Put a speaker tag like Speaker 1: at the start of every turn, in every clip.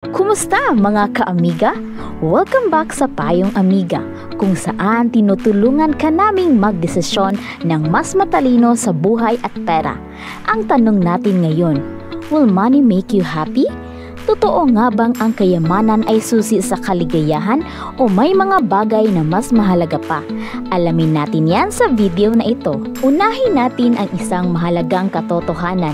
Speaker 1: Kumusta mga ka-amiga? Welcome back sa Payong Amiga, kung saan tinutulungan ka naming magdesisyon ng mas matalino sa buhay at pera. Ang tanong natin ngayon, will money make you happy? Totoo nga bang ang kayamanan ay susi sa kaligayahan o may mga bagay na mas mahalaga pa? Alamin natin yan sa video na ito. Unahin natin ang isang mahalagang katotohanan.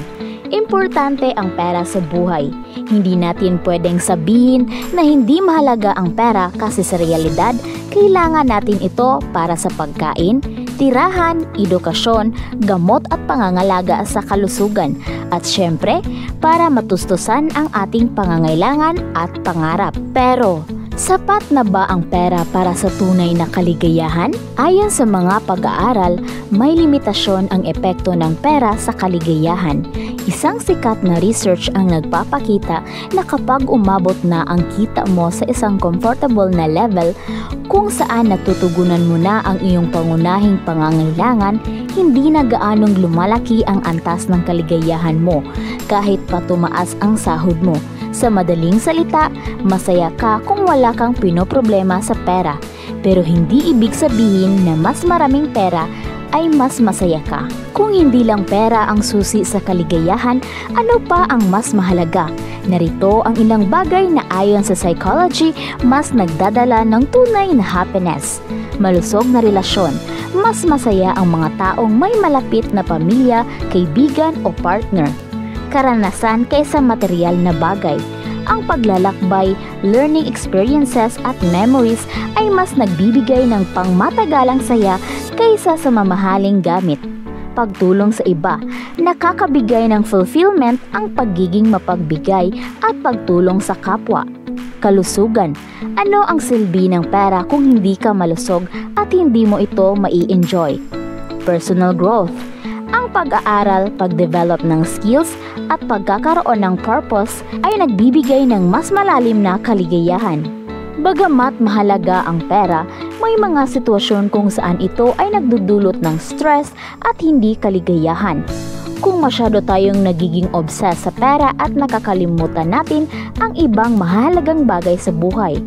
Speaker 1: Importante ang pera sa buhay. Hindi natin pwedeng sabihin na hindi mahalaga ang pera kasi sa realidad, kailangan natin ito para sa pagkain, tirahan, edukasyon, gamot at pangangalaga sa kalusugan. At syempre, para matustusan ang ating pangangailangan at pangarap. Pero, sapat na ba ang pera para sa tunay na kaligayahan? Ayon sa mga pag-aaral, may limitasyon ang epekto ng pera sa kaligayahan. Isang sikat na research ang nagpapakita na kapag umabot na ang kita mo sa isang comfortable na level kung saan natutugunan mo na ang iyong pangunahing pangangailangan, hindi na gaanong lumalaki ang antas ng kaligayahan mo kahit pa tumaas ang sahod mo. Sa madaling salita, masaya ka kung wala kang pinoproblema sa pera. Pero hindi ibig sabihin na mas maraming pera ay mas masaya ka. Kung hindi lang pera ang susi sa kaligayahan, ano pa ang mas mahalaga? Narito ang ilang bagay na ayon sa psychology mas nagdadala ng tunay na happiness. Malusog na relasyon. Mas masaya ang mga taong may malapit na pamilya, kaibigan o partner. Karanasan kaysa material na bagay. Ang paglalakbay, learning experiences at memories ay mas nagbibigay ng pangmatagalang saya kaysa sa mamahaling gamit. Pagtulong sa iba, nakakabigay ng fulfillment ang pagiging mapagbigay at pagtulong sa kapwa. Kalusugan, ano ang silbi ng pera kung hindi ka malusog at hindi mo ito mai-enjoy? Personal growth, ang pag-aaral, pag-develop ng skills at pagkakaroon ng purpose ay nagbibigay ng mas malalim na kaligayahan. Bagamat mahalaga ang pera, may mga sitwasyon kung saan ito ay nagdudulot ng stress at hindi kaligayahan. Kung masyado tayong nagiging obsessed sa pera at nakakalimutan natin ang ibang mahalagang bagay sa buhay.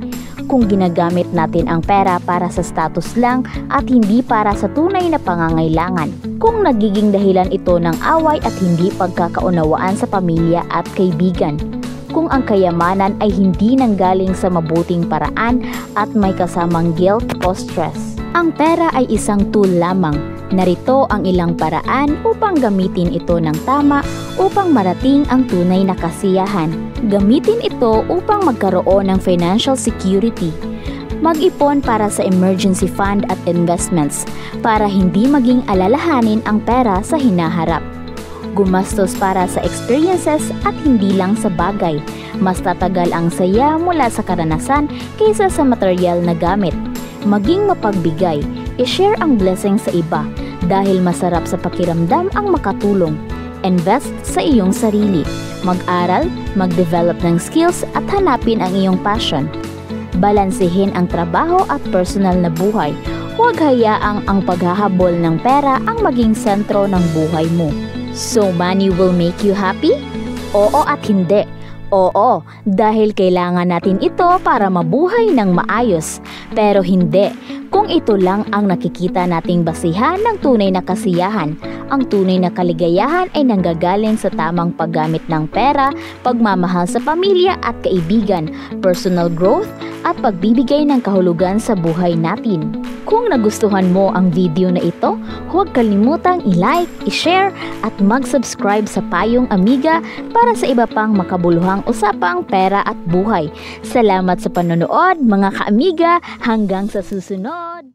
Speaker 1: Kung ginagamit natin ang pera para sa status lang at hindi para sa tunay na pangangailangan. Kung nagiging dahilan ito ng away at hindi pagkakaunawaan sa pamilya at kaibigan. Kung ang kayamanan ay hindi nanggaling sa mabuting paraan at may kasamang guilt o stress. Ang pera ay isang tool lamang. Narito ang ilang paraan upang gamitin ito ng tama upang marating ang tunay na kasiyahan. Gamitin ito upang magkaroon ng financial security. Mag-ipon para sa emergency fund at investments para hindi maging alalahanin ang pera sa hinaharap. Gumastos para sa experiences at hindi lang sa bagay. Mas tatagal ang saya mula sa karanasan kaysa sa material na gamit. Maging mapagbigay, i-share ang blessing sa iba dahil masarap sa pakiramdam ang makatulong. Invest sa iyong sarili. Mag-aral, mag-develop ng skills at hanapin ang iyong passion. Balansehin ang trabaho at personal na buhay. Huwag hayaang ang paghahabol ng pera ang maging sentro ng buhay mo. So money will make you happy? Oo at hindi. Oo, dahil kailangan natin ito para mabuhay ng maayos. Pero hindi, kung ito lang ang nakikita nating basihan ng tunay na kasiyahan. Ang tunay na kaligayahan ay nanggagaling sa tamang paggamit ng pera, pagmamahal sa pamilya at kaibigan, personal growth, at pagbibigay ng kahulugan sa buhay natin. Kung nagustuhan mo ang video na ito, huwag kalimutang i-like, i-share at mag-subscribe sa Payong Amiga para sa iba pang makabuluhang usapang pera at buhay. Salamat sa panonood mga ka-amiga, hanggang sa susunod!